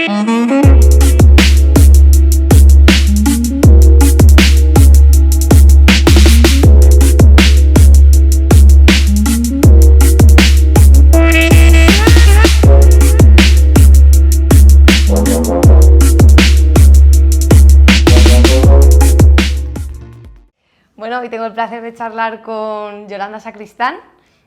Bueno, hoy tengo el placer de charlar con Yolanda Sacristán,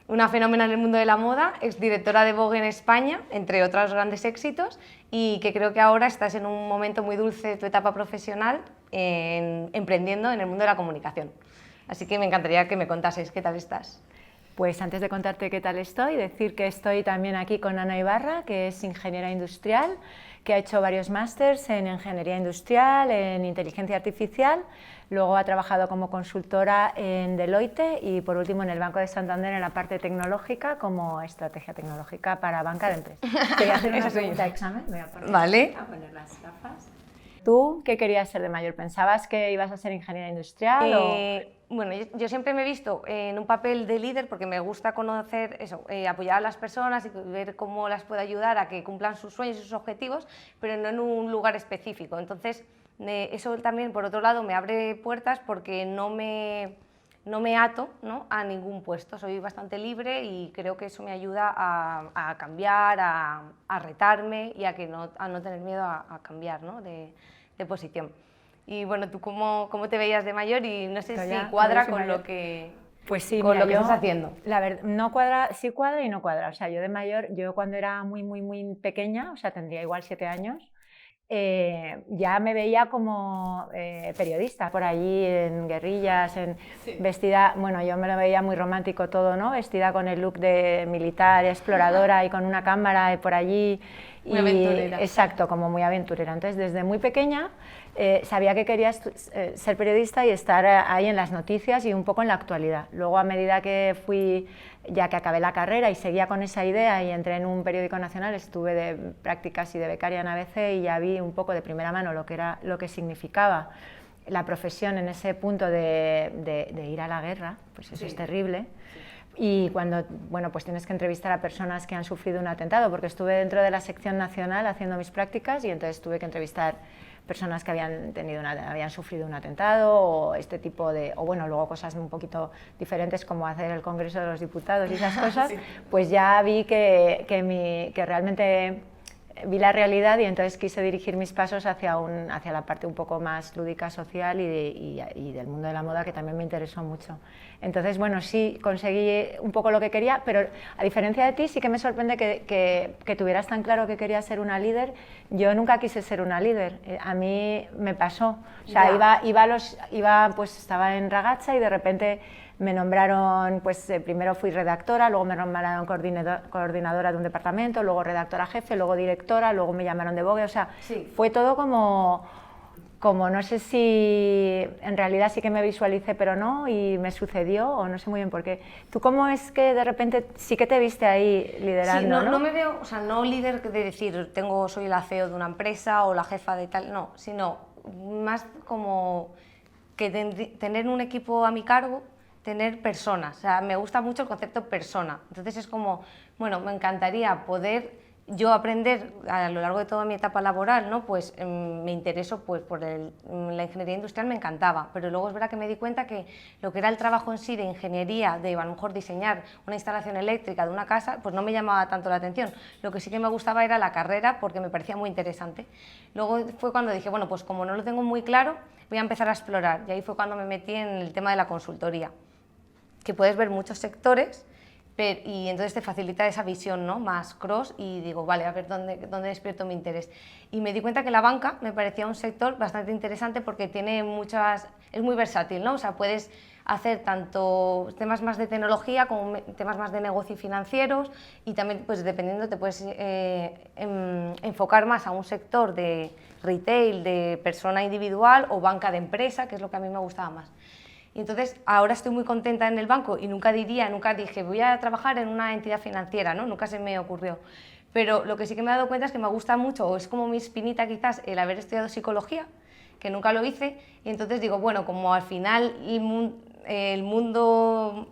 una fenómena en el mundo de la moda, exdirectora de Vogue en España, entre otros grandes éxitos, y que creo que ahora estás en un momento muy dulce de tu etapa profesional, emprendiendo en el mundo de la comunicación. Así que me encantaría que me contases qué tal estás. Pues antes de contarte qué tal estoy, decir que estoy también aquí con Ana Ibarra, que es ingeniera industrial, que ha hecho varios másters en ingeniería industrial, en inteligencia artificial, luego ha trabajado como consultora en Deloitte y por último en el Banco de Santander en la parte tecnológica como estrategia tecnológica para banca de empresas. Quería hacer una pregunta de examen, voy a poner las gafas. ¿Tú qué querías ser de mayor? ¿Pensabas que ibas a ser ingeniera industrial Bueno, yo siempre me he visto en un papel de líder porque me gusta conocer eso, apoyar a las personas y ver cómo las puedo ayudar a que cumplan sus sueños y sus objetivos, pero no en un lugar específico. Entonces, eso también, por otro lado, me abre puertas porque no me ato, ¿no?, a ningún puesto. Soy bastante libre y creo que eso me ayuda a cambiar, a retarme y a no tener miedo a cambiar, ¿no?, de posición. Y bueno, ¿tú cómo te veías de mayor? Y no sé si cuadra con lo que, pues sí, con lo que estás haciendo. La verdad, no cuadra, sí cuadra y no cuadra. O sea, yo de mayor, yo cuando era muy pequeña, o sea, tendría igual 7 años, ya me veía como periodista por allí en guerrillas, vestida, bueno, yo me lo veía muy romántico todo, ¿no? Vestida con el look de militar, exploradora y con una cámara por allí. Muy aventurera. Exacto, como muy aventurera. Entonces, desde muy pequeña sabía que quería ser periodista y estar ahí en las noticias y un poco en la actualidad. Luego, a medida que fui, ya que acabé la carrera y seguía con esa idea y entré en un periódico nacional, estuve de prácticas y de becaria en ABC y ya vi un poco de primera mano lo que significaba la profesión en ese punto de ir a la guerra, pues eso es terrible. Y cuando, bueno, pues tienes que entrevistar a personas que han sufrido un atentado, porque estuve dentro de la sección nacional haciendo mis prácticas y entonces tuve que entrevistar personas que habían sufrido un atentado o este tipo de, o bueno, luego cosas un poquito diferentes como hacer el Congreso de los Diputados y esas cosas, sí. Pues ya vi que realmente vi la realidad y entonces quise dirigir mis pasos hacia la parte un poco más lúdica, social y del mundo de la moda, que también me interesó mucho. Entonces, bueno, sí conseguí un poco lo que quería, pero a diferencia de ti sí que me sorprende que tuvieras tan claro que querías ser una líder. Yo nunca quise ser una líder, a mí me pasó. O sea, pues estaba en Ragazza y de repente me nombraron, pues primero fui redactora, luego me nombraron coordinadora de un departamento, luego redactora jefe, luego directora, luego me llamaron de Vogue, o sea, sí. Fue todo como no sé si en realidad sí que me visualicé, pero no, y me sucedió, o no sé muy bien por qué. ¿Tú cómo es que de repente sí que te viste ahí liderando? Sí, no me veo, o sea, no líder de decir, soy la CEO de una empresa o la jefa de tal, no, sino más como que tener un equipo a mi cargo, tener personas, o sea, me gusta mucho el concepto persona, entonces es como, bueno, me encantaría poder yo aprender a lo largo de toda mi etapa laboral, ¿no? Pues me interesó pues, por la ingeniería industrial, me encantaba, pero luego es verdad que me di cuenta que lo que era el trabajo en sí de ingeniería, de a lo mejor diseñar una instalación eléctrica de una casa, pues no me llamaba tanto la atención. Lo que sí que me gustaba era la carrera porque me parecía muy interesante. Luego fue cuando dije, bueno, pues como no lo tengo muy claro, voy a empezar a explorar, y ahí fue cuando me metí en el tema de la consultoría, que puedes ver muchos sectores, y entonces te facilita esa visión, ¿no?, más cross, y digo, vale, a ver dónde despierto mi interés. Y me di cuenta que la banca me parecía un sector bastante interesante porque tiene es muy versátil, ¿no? O sea, puedes hacer tanto temas más de tecnología como temas más de negocio y financieros, y también, pues dependiendo, te puedes enfocar más a un sector de retail, de persona individual o banca de empresa, que es lo que a mí me gustaba más. Y entonces ahora estoy muy contenta en el banco y nunca dije voy a trabajar en una entidad financiera, ¿no? Nunca se me ocurrió. Pero lo que sí que me he dado cuenta es que me gusta mucho, o es como mi espinita quizás, el haber estudiado psicología, que nunca lo hice, y entonces digo, bueno, como al final el mundo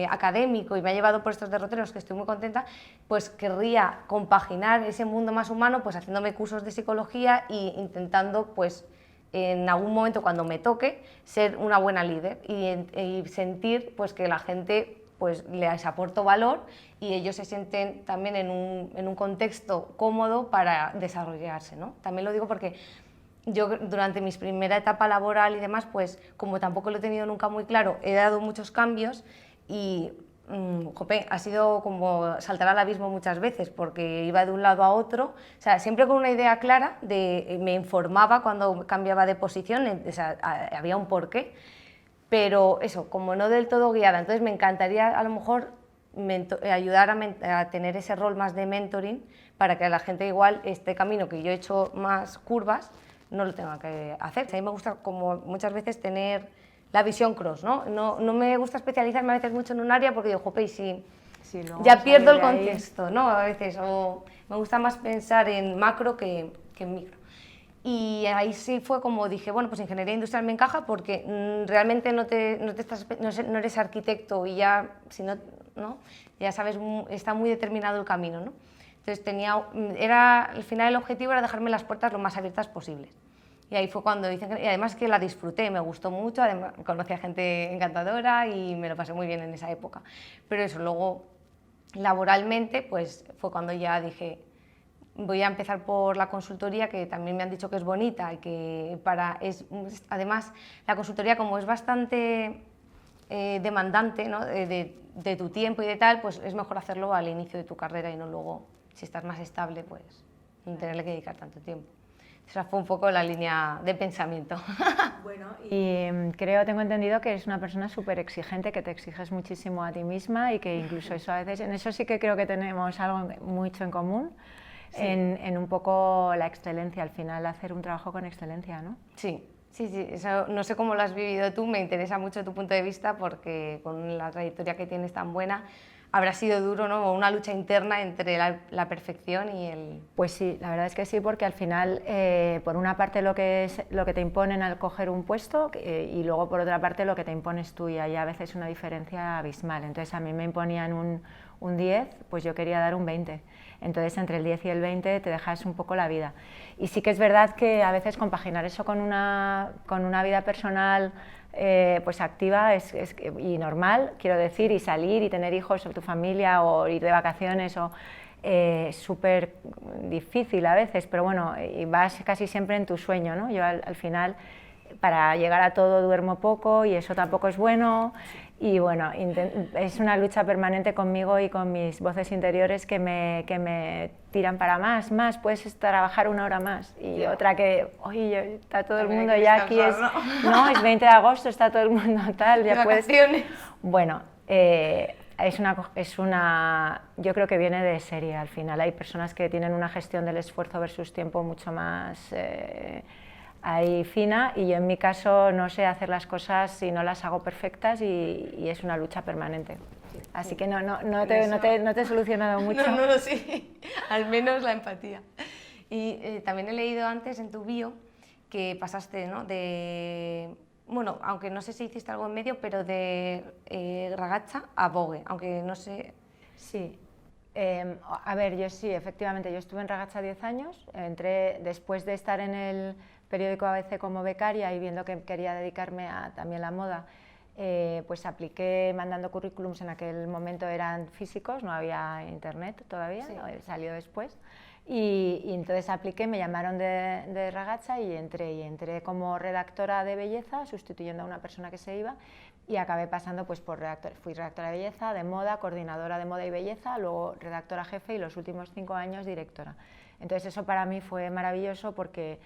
académico y me ha llevado por estos derroteros que estoy muy contenta, pues querría compaginar ese mundo más humano pues haciéndome cursos de psicología e intentando pues en algún momento cuando me toque ser una buena líder y sentir pues que la gente pues les aporto valor y ellos se sienten también en un contexto cómodo para desarrollarse, ¿no? También lo digo porque yo durante mi primera etapa laboral y demás, pues como tampoco lo he tenido nunca muy claro, he dado muchos cambios y jope, ha sido como saltar al abismo muchas veces porque iba de un lado a otro, o sea, siempre con una idea clara, me informaba cuando cambiaba de posición, o sea, había un porqué, pero eso, como no del todo guiada, entonces me encantaría a lo mejor ayudar a tener ese rol más de mentoring para que a la gente igual este camino que yo he hecho más curvas no lo tenga que hacer. A mí me gusta como muchas veces tener la visión cross, ¿no? No me gusta especializarme a veces mucho en un área porque digo, jope, si ya pierdo el contexto, ¿no? A veces, o me gusta más pensar en macro que en micro. Y ahí sí fue como dije, bueno, pues ingeniería industrial me encaja porque realmente no eres arquitecto y ya, si no, ¿no? Ya sabes, está muy determinado el camino, ¿no? Entonces al final el objetivo era dejarme las puertas lo más abiertas posibles. Y ahí fue cuando hice, y además que la disfruté, me gustó mucho, además conocí a gente encantadora y me lo pasé muy bien en esa época. Pero eso, luego laboralmente, pues fue cuando ya dije, voy a empezar por la consultoría, que también me han dicho que es bonita y que además la consultoría como es bastante demandante, ¿no? de tu tiempo y de tal, pues es mejor hacerlo al inicio de tu carrera y no luego, si estás más estable, pues no tenerle que dedicar tanto tiempo. Esa fue un poco la línea de pensamiento. Bueno, y tengo entendido que eres una persona súper exigente, que te exiges muchísimo a ti misma y que incluso eso a veces, en eso sí que creo que tenemos algo mucho en común. Sí. En un poco la excelencia, al final hacer un trabajo con excelencia, ¿no? Sí, eso, no sé cómo lo has vivido tú, me interesa mucho tu punto de vista porque con la trayectoria que tienes tan buena habrá sido duro, ¿no? Una lucha interna entre la perfección y el... Pues sí, la verdad es que sí, porque al final, por una parte lo que te imponen al coger un puesto y luego por otra parte lo que te impones tú, y hay a veces una diferencia abismal. Entonces a mí me imponían un 10, pues yo quería dar un 20. Entonces entre el 10 y el 20 te dejas un poco la vida. Y sí que es verdad que a veces compaginar eso con una vida personal pues activa y normal, quiero decir, y salir y tener hijos o tu familia o ir de vacaciones es súper difícil a veces, pero bueno, y vas casi siempre en tu sueño, ¿no? Yo al final, para llegar a todo duermo poco y eso tampoco es bueno, y bueno, es una lucha permanente conmigo y con mis voces interiores que me tiran para más, puedes trabajar una hora más, y otra que, oye, está todo el mundo ya aquí, es 20 de agosto, está todo el mundo tal, ya puedes... Bueno, yo creo que viene de serie al final, hay personas que tienen una gestión del esfuerzo versus tiempo mucho más... ahí fina, y yo en mi caso no sé hacer las cosas si no las hago perfectas y es una lucha permanente. Así que no te he solucionado mucho. No, sí, al menos la empatía. Y también he leído antes en tu bio que pasaste, ¿no? Bueno, aunque no sé si hiciste algo en medio, pero de Ragazza a Vogue, aunque no sé... Sí. A ver, yo sí, efectivamente, yo estuve en Ragazza 10 años, entré después de estar en el periódico ABC como becaria y viendo que quería dedicarme a también la moda, pues apliqué mandando currículums, en aquel momento eran físicos, no había internet todavía, sí. Salió después, y entonces apliqué, me llamaron de Ragazza y entré como redactora de belleza, sustituyendo a una persona que se iba, y acabé pasando pues por fui redactora de belleza, de moda, coordinadora de moda y belleza, luego redactora jefe y los últimos 5 años directora. Entonces eso para mí fue maravilloso porque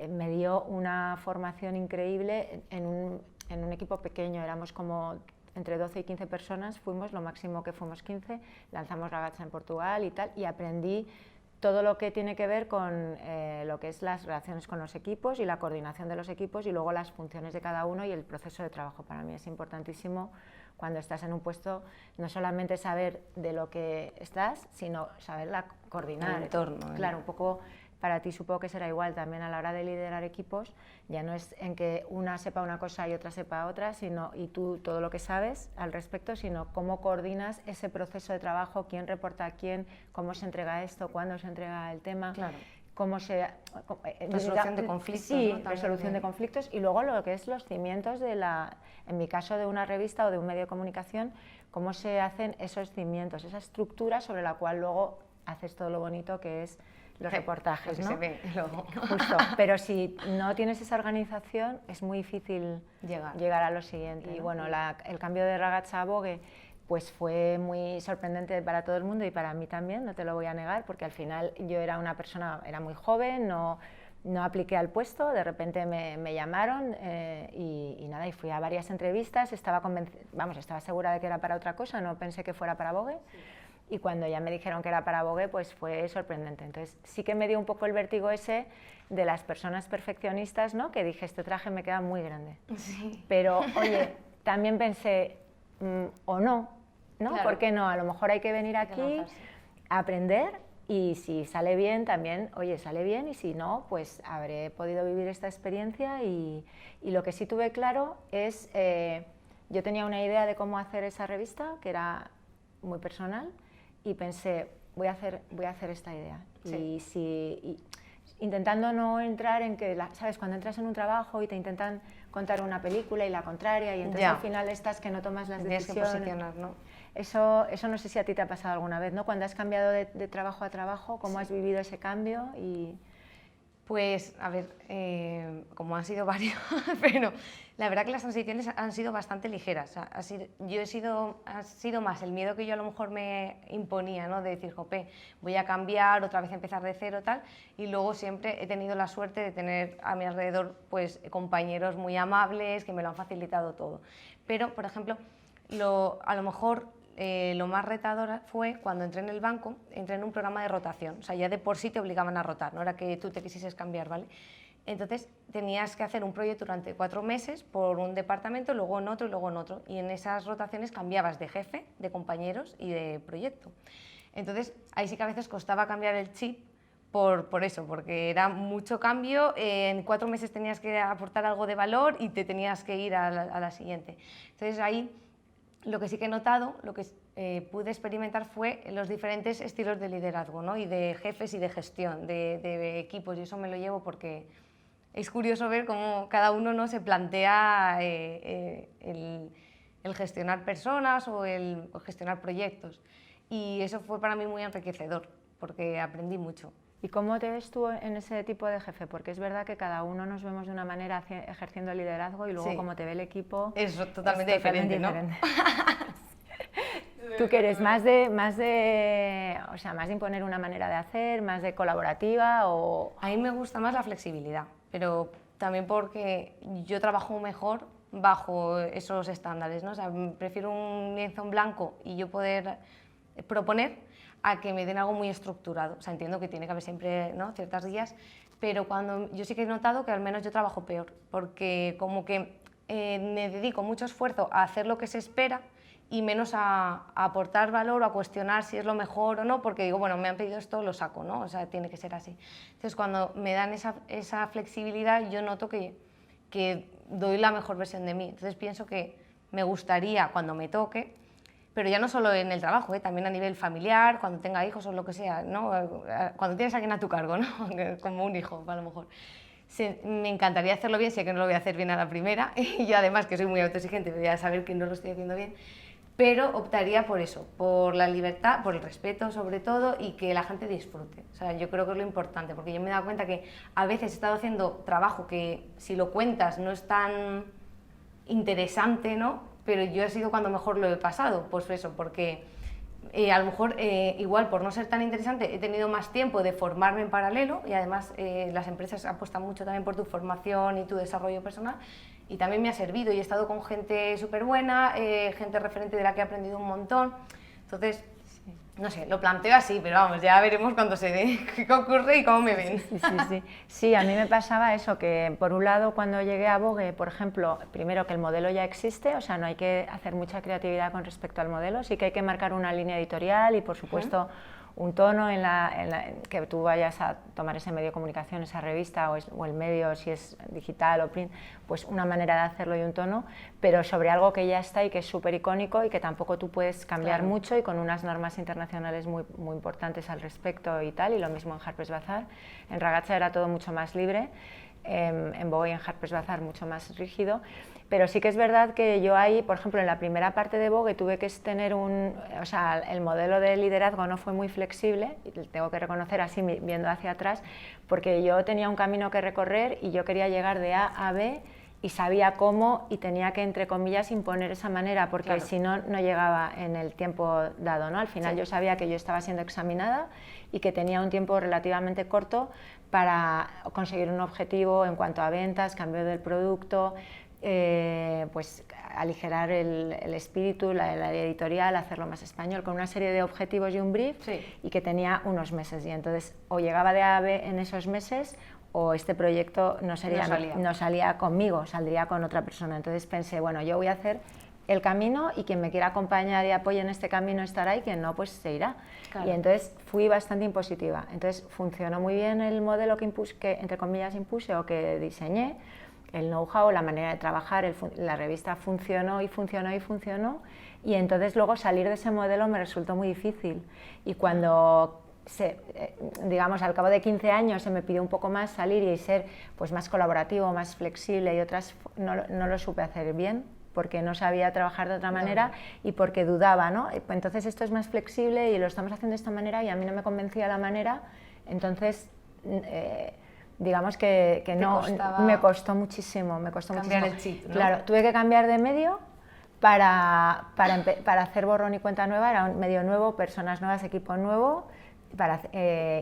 me dio una formación increíble en un equipo pequeño, éramos como entre 12 y 15 personas, fuimos, lo máximo que fuimos 15, lanzamos Ragazza en Portugal y tal, y aprendí todo lo que tiene que ver con lo que es las relaciones con los equipos y la coordinación de los equipos y luego las funciones de cada uno y el proceso de trabajo. Para mí es importantísimo cuando estás en un puesto, no solamente saber de lo que estás, sino saberla coordinar. El entorno. Claro, un poco para ti supongo que será igual también a la hora de liderar equipos, ya no es en que una sepa una cosa y otra sepa otra, sino, y tú todo lo que sabes al respecto, sino cómo coordinas ese proceso de trabajo, quién reporta a quién, cómo se entrega esto, cuándo se entrega el tema. Claro. Cómo se... Resolución de conflictos. Sí, ¿no? resolución de conflictos, y luego lo que es los cimientos de la, en mi caso de una revista o de un medio de comunicación, cómo se hacen esos cimientos, esa estructura sobre la cual luego haces todo lo bonito que es los reportajes, ¿no? Se ve luego. Justo, pero si no tienes esa organización es muy difícil llegar a lo siguiente. Claro. Y bueno, el cambio de Ragazza a Vogue pues fue muy sorprendente para todo el mundo y para mí también, no te lo voy a negar, porque al final yo era una persona, era muy joven, no apliqué al puesto, de repente me llamaron y nada, y fui a varias entrevistas, estaba segura de que era para otra cosa, no pensé que fuera para Vogue. Sí. Y cuando ya me dijeron que era para Vogue, pues fue sorprendente. Entonces sí que me dio un poco el vértigo ese de las personas perfeccionistas, ¿no? Que dije, este traje me queda muy grande. Sí. Pero, oye, también pensé, o no, ¿no? Claro. ¿Por qué no? A lo mejor hay que venir aquí a aprender y si sale bien también, oye, sale bien, y si no, pues habré podido vivir esta experiencia y lo que sí tuve claro es, yo tenía una idea de cómo hacer esa revista, que era muy personal, y pensé, voy a hacer esta idea. Sí. Intentando no entrar en que, ¿sabes? Cuando entras en un trabajo y te intentan contar una película y la contraria, y entonces al final estás que no tomas las decisiones. Que posicionar, ¿no? Eso no sé si a ti te ha pasado alguna vez, ¿no? Cuando has cambiado de trabajo a trabajo, ¿cómo has vivido ese cambio? Pues, a ver, como han sido varios, pero la verdad que las transiciones han sido bastante ligeras. Ha sido más el miedo que yo a lo mejor me imponía, ¿no? De decir, jope, voy a cambiar, otra vez empezar de cero, tal, y luego siempre he tenido la suerte de tener a mi alrededor, pues, compañeros muy amables que me lo han facilitado todo. Pero, por ejemplo, a lo mejor lo más retador fue cuando entré en el banco, entré en un programa de rotación, o sea, ya de por sí te obligaban a rotar, no era que tú te quisieses cambiar, ¿vale? Entonces tenías que hacer un proyecto durante 4 meses por un departamento, luego en otro y luego en otro, y en esas rotaciones cambiabas de jefe, de compañeros y de proyecto. Entonces ahí sí que a veces costaba cambiar el chip por eso, porque era mucho cambio, en 4 meses tenías que aportar algo de valor y te tenías que ir a la siguiente. Entonces ahí lo que sí que he notado, lo que pude experimentar fue los diferentes estilos de liderazgo, ¿no? Y de jefes y de gestión, de equipos, y eso me lo llevo porque es curioso ver cómo cada uno, ¿no? Se plantea el gestionar personas o el gestionar proyectos, y eso fue para mí muy enriquecedor porque aprendí mucho. ¿Y cómo te ves tú en ese tipo de jefe? Porque es verdad que cada uno nos vemos de una manera ejerciendo el liderazgo y luego como te ve el equipo es totalmente diferente, ¿no? ¿Tú que eres más de imponer una manera de hacer, más de colaborativa o...? A mí me gusta más la flexibilidad, pero también porque yo trabajo mejor bajo esos estándares, ¿no? O sea, prefiero un lienzo en blanco y yo poder proponer a que me den algo muy estructurado. O sea, entiendo que tiene que haber siempre, ¿no? Ciertas guías, pero yo sí que he notado que al menos yo trabajo peor, porque como que me dedico mucho esfuerzo a hacer lo que se espera y menos a aportar valor o a cuestionar si es lo mejor o no, porque digo, bueno, me han pedido esto, lo saco, ¿no? O sea, tiene que ser así. Entonces, cuando me dan esa flexibilidad, yo noto que doy la mejor versión de mí. Entonces, pienso que me gustaría, cuando me toque, pero ya no solo en el trabajo, también a nivel familiar, cuando tenga hijos o lo que sea, ¿no? Cuando tienes a alguien a tu cargo, ¿no? Como un hijo, a lo mejor. Me encantaría hacerlo bien, sé que no lo voy a hacer bien a la primera, y yo además que soy muy autoexigente, voy a saber que no lo estoy haciendo bien, pero optaría por eso, por la libertad, por el respeto sobre todo, y que la gente disfrute. O sea, yo creo que es lo importante, porque yo me he dado cuenta que a veces he estado haciendo trabajo que si lo cuentas no es tan interesante, ¿no? Pero yo he sido cuando mejor lo he pasado, pues eso, porque a lo mejor igual por no ser tan interesante he tenido más tiempo de formarme en paralelo, y además las empresas apuestan mucho también por tu formación y tu desarrollo personal, y también me ha servido, y he estado con gente súper buena, gente referente de la que he aprendido un montón. Entonces No sé, lo planteo así, pero vamos, ya veremos cuando se dé qué ocurre y cómo me ven. Sí, a mí me pasaba eso, que por un lado cuando llegué a Vogue, por ejemplo, primero que el modelo ya existe, o sea, no hay que hacer mucha creatividad con respecto al modelo, sí que hay que marcar una línea editorial y por supuesto un tono en que tú vayas a tomar ese medio de comunicación, esa revista o el medio, si es digital o print, pues una manera de hacerlo y un tono, pero sobre algo que ya está y que es súper icónico y que tampoco tú puedes cambiar mucho y con unas normas internacionales muy importantes al respecto y tal, y lo mismo en Harper's Bazaar. En Ragazza era todo mucho más libre, en Vogue y en Harper's Bazaar mucho más rígido, pero sí que es verdad que yo ahí, por ejemplo, en la primera parte de Vogue tuve que tener o sea, el modelo de liderazgo no fue muy flexible, y tengo que reconocer así viendo hacia atrás, porque yo tenía un camino que recorrer y yo quería llegar de A a B y sabía cómo y tenía que, entre comillas, imponer esa manera, porque si no, no llegaba en el tiempo dado, ¿no? Al final yo sabía que yo estaba siendo examinada y que tenía un tiempo relativamente corto para conseguir un objetivo en cuanto a ventas, cambio del producto, pues aligerar el espíritu, la editorial, hacerlo más español, con una serie de objetivos y un brief, y que tenía unos meses, y entonces o llegaba de A a B en esos meses o este proyecto no salía conmigo, saldría con otra persona. Entonces pensé, bueno, yo voy a hacer el camino y quien me quiera acompañar y apoye en este camino estará y quien no, pues se irá. Y entonces fui bastante impositiva. Entonces funcionó muy bien el modelo que entre comillas impuse o que diseñé, el know-how, la manera de trabajar, la revista funcionó y funcionó y funcionó, y entonces luego salir de ese modelo me resultó muy difícil. Y cuando digamos, al cabo de 15 años se me pidió un poco más salir y ser pues más colaborativo, más flexible, y otras no lo supe hacer bien, porque no sabía trabajar de otra manera y porque dudaba, ¿no? Entonces esto es más flexible y lo estamos haciendo de esta manera y a mí no me convencía la manera, entonces digamos que no, me costó muchísimo. Cambiar el chip, ¿no? Claro, tuve que cambiar de medio para hacer borrón y cuenta nueva, era un medio nuevo, personas nuevas, equipo nuevo, para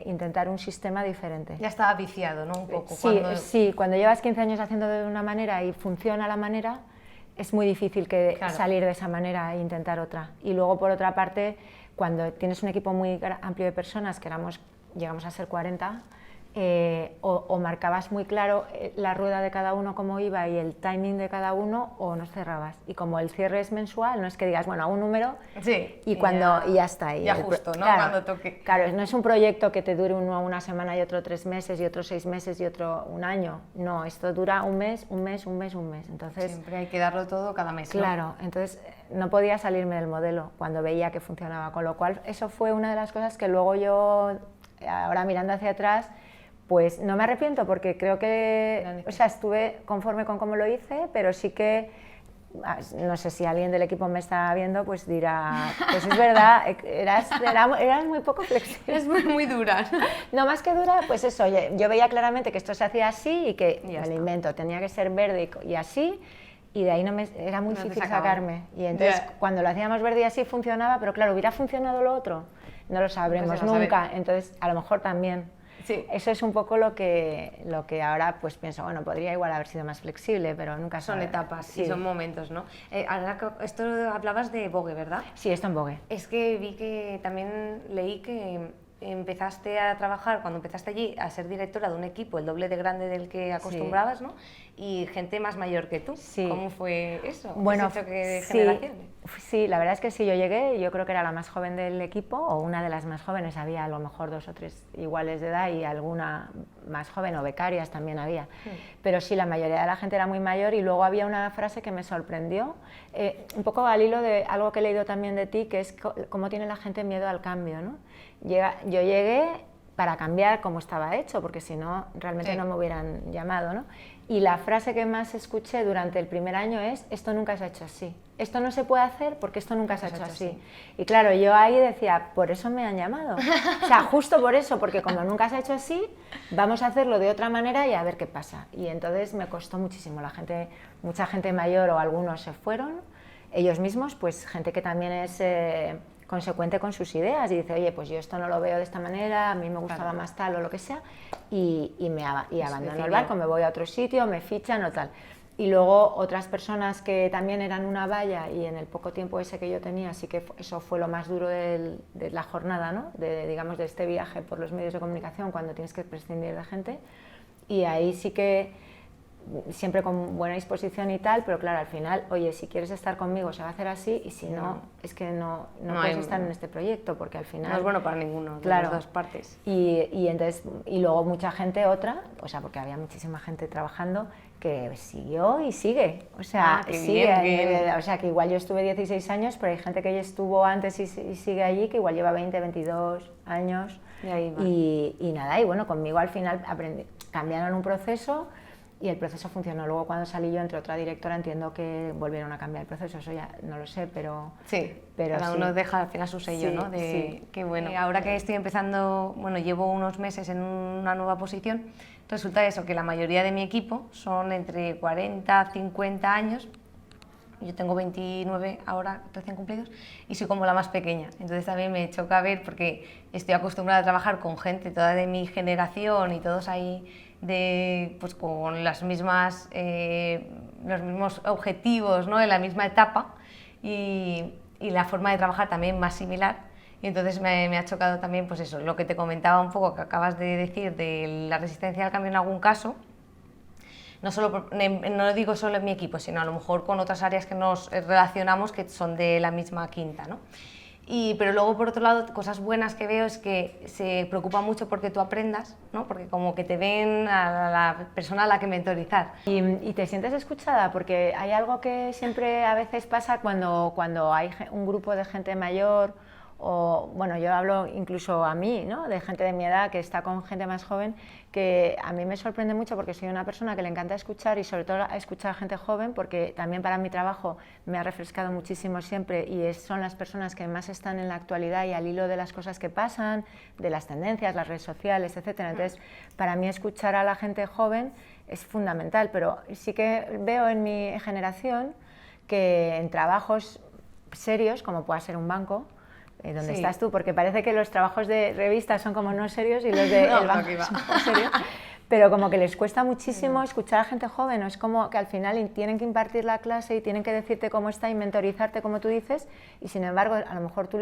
intentar un sistema diferente. Ya estaba viciado, ¿no? Un poco. Sí, cuando llevas 15 años haciendo de una manera y funciona la manera, es muy difícil salir de esa manera e intentar otra. Y luego, por otra parte, cuando tienes un equipo muy amplio de personas, llegamos a ser 40, o marcabas muy claro la rueda de cada uno cómo iba y el timing de cada uno, o nos cerrabas. Y como el cierre es mensual, no es que digas, bueno, hago un número y ya está. Ya justo, ¿no? Claro, cuando toque. Claro, no es un proyecto que te dure uno una semana y otro 3 meses y otro 6 meses y otro un año. No, esto dura un mes. Entonces, siempre hay que darlo todo cada mes, ¿no? Claro, entonces no podía salirme del modelo cuando veía que funcionaba, con lo cual eso fue una de las cosas que luego yo, ahora mirando hacia atrás, pues no me arrepiento, porque creo que, o sea, estuve conforme con cómo lo hice, pero sí que, no sé si alguien del equipo me está viendo, pues dirá, pues es verdad, eras muy poco flexible. Es muy dura. No, más que dura, pues eso, yo veía claramente que esto se hacía así y que, me lo invento, tenía que ser verde y así, y de ahí era muy difícil sacarme. Y entonces, cuando lo hacíamos verde y así funcionaba, pero claro, ¿hubiera funcionado lo otro? No lo sabremos nunca, entonces a lo mejor también. Sí. Eso es un poco lo que ahora pues pienso, bueno, podría igual haber sido más flexible, pero nunca son etapas y son momentos, ¿no? Ahora, esto hablabas de Vogue, ¿verdad? Sí, esto en Vogue. Es que vi que también leí que empezaste a trabajar, cuando empezaste allí, a ser directora de un equipo el doble de grande del que acostumbrabas, ¿no? Y gente más mayor que tú. Sí. ¿Cómo fue eso? Bueno, ese choque de generaciones. Sí, la verdad es que sí, yo llegué, yo creo que era la más joven del equipo, o una de las más jóvenes, había a lo mejor 2 o 3 iguales de edad y alguna más joven, o becarias también había. Pero sí, la mayoría de la gente era muy mayor, y luego había una frase que me sorprendió, un poco al hilo de algo que he leído también de ti, que es cómo tiene la gente miedo al cambio, ¿no? Yo llegué para cambiar como estaba hecho, porque si no, realmente no me hubieran llamado, ¿no? Y la frase que más escuché durante el primer año es: esto nunca se ha hecho así, esto no se puede hacer porque esto nunca se ha hecho así. Y claro, yo ahí decía, por eso me han llamado, o sea, justo por eso, porque como nunca se ha hecho así, vamos a hacerlo de otra manera y a ver qué pasa. Y entonces me costó muchísimo, mucha gente mayor, o algunos se fueron, ellos mismos, pues gente que también es consecuente con sus ideas y dice, oye, pues yo esto no lo veo de esta manera, a mí me gustaba más tal o lo que sea, y abandono el barco, me voy a otro sitio, me fichan o tal. Y luego otras personas que también eran una valla y en el poco tiempo ese que yo tenía, sí que eso fue lo más duro de la jornada, ¿no? Digamos, de este viaje por los medios de comunicación cuando tienes que prescindir de gente. Y ahí sí que siempre con buena disposición y tal, pero claro, al final, oye, si quieres estar conmigo se va a hacer así y si no, es que no puedes estar en este proyecto porque al final... No es bueno para ninguno de las dos partes. Entonces, y luego mucha gente otra, o sea, porque había muchísima gente trabajando que siguió y sigue, o sea, sigue, o sea, que igual yo estuve 16 años, pero hay gente que ya estuvo antes y sigue allí, que igual lleva 20, 22 años y nada, y bueno, conmigo al final cambiaron un proceso y el proceso funcionó. Luego cuando salí yo entre otra directora entiendo que volvieron a cambiar el proceso, eso ya no lo sé, pero... Sí, cada uno deja al final su sello, ¿no? Qué bueno. Ahora que estoy empezando, bueno, llevo unos meses en una nueva posición, resulta eso, que la mayoría de mi equipo son entre 40, 50 años, yo tengo 29 ahora recién cumplidos y soy como la más pequeña, entonces también me choca ver, porque estoy acostumbrada a trabajar con gente toda de mi generación y todos ahí pues con las mismas, los mismos objetivos, ¿no? En la misma etapa y la forma de trabajar también más similar. Y entonces me ha chocado también, pues eso, lo que te comentaba un poco, que acabas de decir, de la resistencia al cambio en algún caso. No lo digo solo en mi equipo, sino a lo mejor con otras áreas que nos relacionamos que son de la misma quinta, ¿no? Pero luego, por otro lado, cosas buenas que veo es que se preocupa mucho porque tú aprendas, ¿no? Porque como que te ven a la persona a la que mentorizar. Y te sientes escuchada, porque hay algo que siempre a veces pasa cuando hay un grupo de gente mayor, o bueno, yo hablo incluso a mí, ¿no? De gente de mi edad que está con gente más joven, que a mí me sorprende mucho porque soy una persona que le encanta escuchar y sobre todo escuchar a gente joven, porque también para mi trabajo me ha refrescado muchísimo siempre y son las personas que más están en la actualidad y al hilo de las cosas que pasan, de las tendencias, las redes sociales, etcétera. Entonces, para mí escuchar a la gente joven es fundamental, pero sí que veo en mi generación que en trabajos serios, como pueda ser un banco, donde estás tú, porque parece que los trabajos de revistas son como no serios y los de el banco son serios, pero como que les cuesta muchísimo escuchar a gente joven, o es como que al final tienen que impartir la clase y tienen que decirte cómo está y mentorizarte como tú dices, y sin embargo a lo mejor tú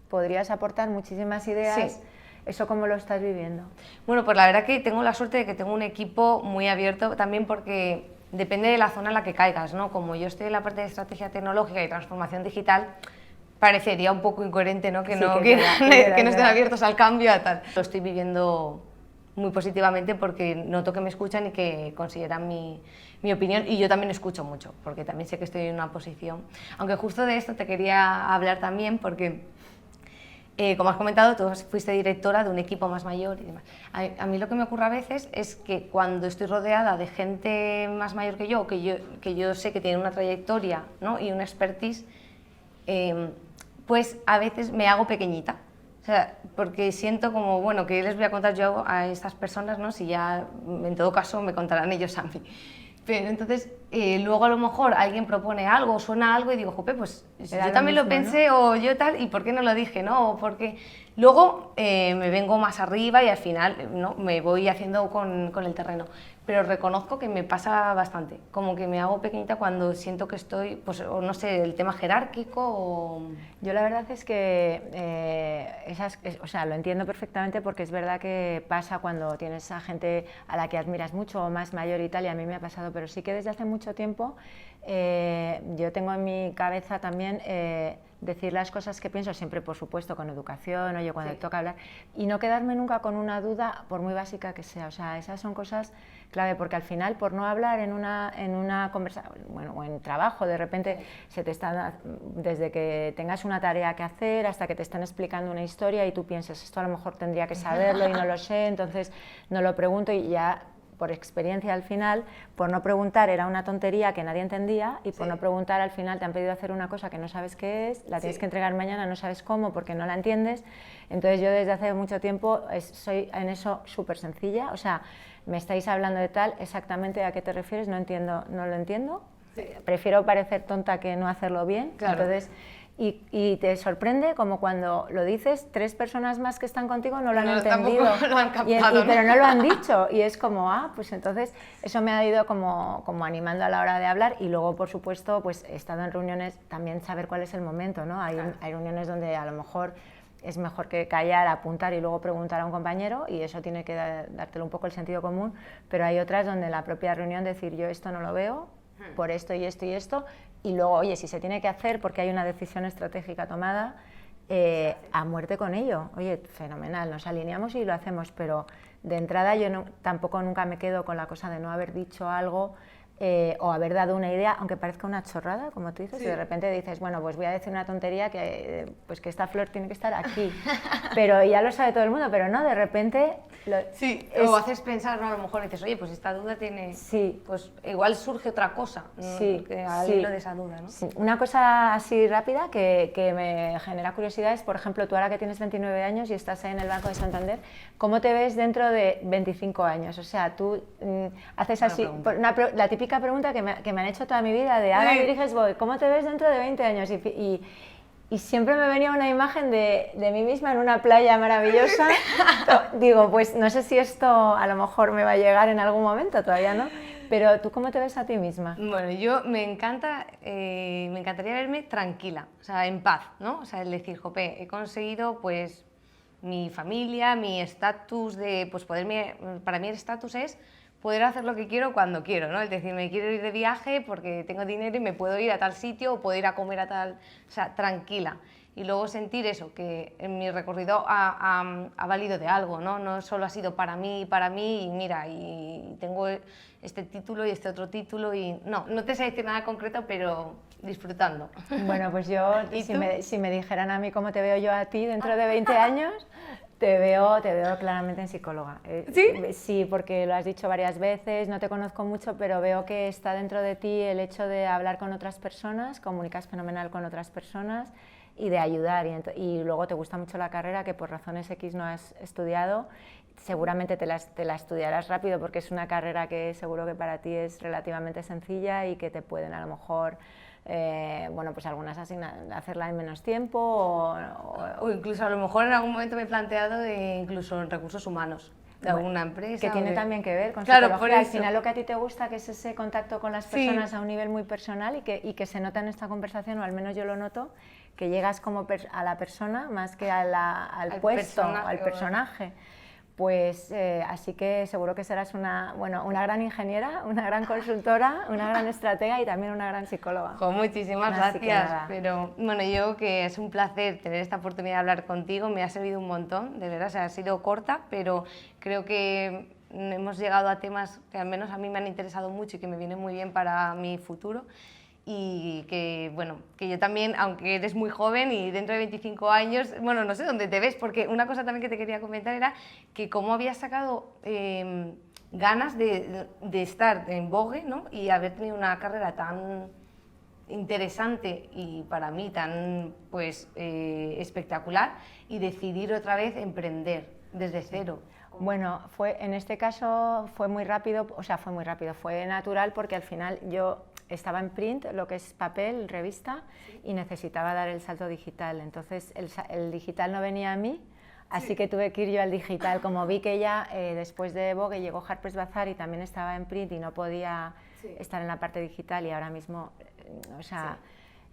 podrías aportar muchísimas ideas. ¿Eso cómo lo estás viviendo? Bueno, pues la verdad que tengo la suerte de que tengo un equipo muy abierto, también porque depende de la zona en la que caigas, ¿no? Como yo estoy en la parte de estrategia tecnológica y transformación digital, parecería un poco incoherente, ¿no? Que no estén abiertos al cambio, a tal. Lo estoy viviendo muy positivamente porque noto que me escuchan y que consideran mi opinión, y yo también escucho mucho, porque también sé que estoy en una posición. Aunque justo de esto te quería hablar también, porque como has comentado, tú fuiste directora de un equipo más mayor y demás. A mí lo que me ocurre a veces es que cuando estoy rodeada de gente más mayor que yo sé que tiene una trayectoria, ¿no? Y una expertise, pues a veces me hago pequeñita, o sea, porque siento como, bueno, ¿qué les voy a contar yo a estas personas, ¿no? Si ya, en todo caso, me contarán ellos a mí. Pero entonces, luego a lo mejor alguien propone algo, suena algo y digo, jope, pues yo también lo pensé, ¿no? O yo tal, ¿y por qué no lo dije, no? O porque luego me vengo más arriba y al final, ¿no? Me voy haciendo con el terreno. Pero reconozco que me pasa bastante, como que me hago pequeñita cuando siento que estoy, pues, o no sé, el tema jerárquico o... Yo la verdad es que o sea, lo entiendo perfectamente, porque es verdad que pasa cuando tienes a gente a la que admiras mucho o más mayor y tal, y a mí me ha pasado, pero sí que desde hace mucho tiempo yo tengo en mi cabeza también decir las cosas que pienso, siempre por supuesto con educación, oye, cuando toca hablar, y no quedarme nunca con una duda, por muy básica que sea. O sea, esas son cosas clave, porque al final, por no hablar en una conversación, bueno, o en trabajo, de repente se te está, desde que tengas una tarea que hacer hasta que te están explicando una historia y tú piensas, esto a lo mejor tendría que saberlo y no lo sé, entonces no lo pregunto, y ya por experiencia al final, por no preguntar era una tontería que nadie entendía, y por no preguntar al final te han pedido hacer una cosa que no sabes qué es, la tienes que entregar mañana, no sabes cómo porque no la entiendes. Entonces yo desde hace mucho tiempo soy en eso súper sencilla, o sea, me estáis hablando de tal, exactamente a qué te refieres, no entiendo, no lo entiendo, prefiero parecer tonta que no hacerlo bien, entonces y te sorprende como cuando lo dices, 3 personas más que están contigo no lo han No, entendido, tampoco lo han captado, pero no lo han dicho, y es como, pues entonces eso me ha ido como animando a la hora de hablar. Y luego, por supuesto, pues he estado en reuniones, también saber cuál es el momento, ¿no? Hay reuniones donde a lo mejor es mejor que callar, apuntar y luego preguntar a un compañero, y eso tiene que dártelo un poco el sentido común, pero hay otras donde en la propia reunión decir, yo esto no lo veo, por esto y esto y esto, y luego, oye, si se tiene que hacer porque hay una decisión estratégica tomada, a muerte con ello. Oye, fenomenal, nos alineamos y lo hacemos, pero de entrada yo tampoco nunca me quedo con la cosa de no haber dicho algo o haber dado una idea, aunque parezca una chorrada, como tú dices, y de repente dices, bueno, pues voy a decir una tontería pues que esta flor tiene que estar aquí, pero ya lo sabe todo el mundo, pero no, de repente... o haces pensar, ¿no? A lo mejor dices, oye, pues esta duda tiene... Sí. Pues igual surge otra cosa, al hilo de esa duda, ¿no? Sí. Una cosa así rápida que me genera curiosidad es, por ejemplo, tú ahora que tienes 29 años y estás en el Banco de Santander, ¿cómo te ves dentro de 25 años? O sea, tú haces así, la típica pregunta que me han hecho toda mi vida de ahora diriges Vogue, ¿cómo te ves dentro de 20 años? Y siempre me venía una imagen de mí misma en una playa maravillosa. Digo, pues no sé si esto a lo mejor me va a llegar en algún momento, todavía no, pero ¿tú cómo te ves a ti misma? Bueno, yo me encantaría verme tranquila, o sea, en paz, ¿no? O sea, el decir, jope, he conseguido pues mi familia, mi estatus de, pues para mí el estatus es poder hacer lo que quiero cuando quiero, ¿no? Es decir, me quiero ir de viaje porque tengo dinero y me puedo ir a tal sitio o puedo ir a comer a tal... O sea, tranquila. Y luego sentir eso, que en mi recorrido ha valido de algo, ¿no? No solo ha sido para mí, y mira, y tengo este título y este otro título y... No te sé decir nada concreto, pero disfrutando. Bueno, pues yo, si me dijeran a mí cómo te veo yo a ti dentro de 20 años... Te veo claramente en psicóloga. ¿Sí? Sí, porque lo has dicho varias veces, no te conozco mucho, pero veo que está dentro de ti el hecho de hablar con otras personas, comunicas fenomenal con otras personas y de ayudar. Y luego te gusta mucho la carrera, que por razones X no has estudiado. Seguramente te la estudiarás rápido porque es una carrera que seguro que para ti es relativamente sencilla y que te pueden a lo mejor... bueno, pues algunas hacerla en menos tiempo o incluso a lo mejor en algún momento me he planteado incluso en recursos humanos de alguna empresa. Que tiene también que ver con claro, psicología. Al final lo que a ti te gusta, que es ese contacto con las personas a un nivel muy personal y que se nota en esta conversación, o al menos yo lo noto, que llegas como a la persona más que al puesto, al personaje. Pues así que seguro que serás una gran ingeniera, una gran consultora, una gran estratega y también una gran psicóloga. Muchísimas gracias. Pero bueno, yo que es un placer tener esta oportunidad de hablar contigo, me ha servido un montón, de verdad, o sea, ha sido corta, pero creo que hemos llegado a temas que al menos a mí me han interesado mucho y que me vienen muy bien para mi futuro. Y que, bueno, que yo también, aunque eres muy joven y dentro de 25 años, bueno, no sé dónde te ves, porque una cosa también que te quería comentar era que cómo habías sacado ganas de estar en Vogue, ¿no? Y haber tenido una carrera tan interesante y para mí tan, pues, espectacular y decidir otra vez emprender desde cero. Bueno, en este caso fue muy rápido, fue natural porque al final yo estaba en print, lo que es papel, revista, y necesitaba dar el salto digital. Entonces el digital no venía a mí, así que tuve que ir yo al digital. Como vi que ya después de Vogue llegó Harper's Bazaar y también estaba en print y no podía estar en la parte digital, y ahora mismo,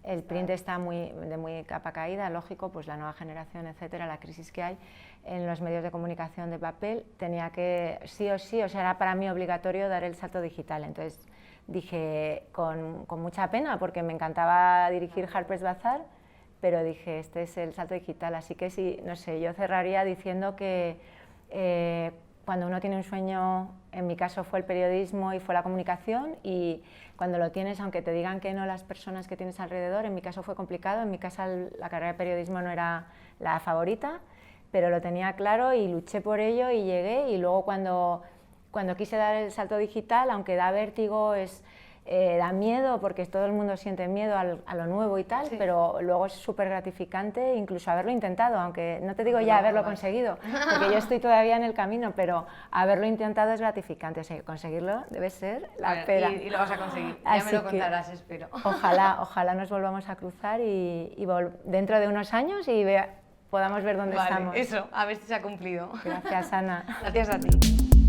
el print está de muy capa caída, lógico, pues la nueva generación, etcétera, la crisis que hay en los medios de comunicación de papel, tenía que sí o sí, era para mí obligatorio dar el salto digital. Entonces dije, con mucha pena, porque me encantaba dirigir Harper's Bazaar, pero dije, este es el salto digital. Así que sí, no sé, yo cerraría diciendo que cuando uno tiene un sueño, en mi caso fue el periodismo y fue la comunicación, y cuando lo tienes, aunque te digan que no las personas que tienes alrededor, en mi caso fue complicado, en mi casa la carrera de periodismo no era la favorita, pero lo tenía claro y luché por ello y llegué. Y luego cuando quise dar el salto digital, aunque da vértigo, Da miedo porque todo el mundo siente miedo a lo nuevo y tal, Sí. pero luego es súper gratificante incluso haberlo intentado, aunque no te digo ya haberlo conseguido, porque yo estoy todavía en el camino, pero haberlo intentado es gratificante, o sea, conseguirlo debe ser la Bueno, pera. y lo vas a conseguir, ya Así me lo que contarás, espero. ojalá nos volvamos a cruzar y dentro de unos años y podamos ver dónde Vale, estamos. eso, a ver si se ha cumplido. Gracias, Ana. Gracias a ti.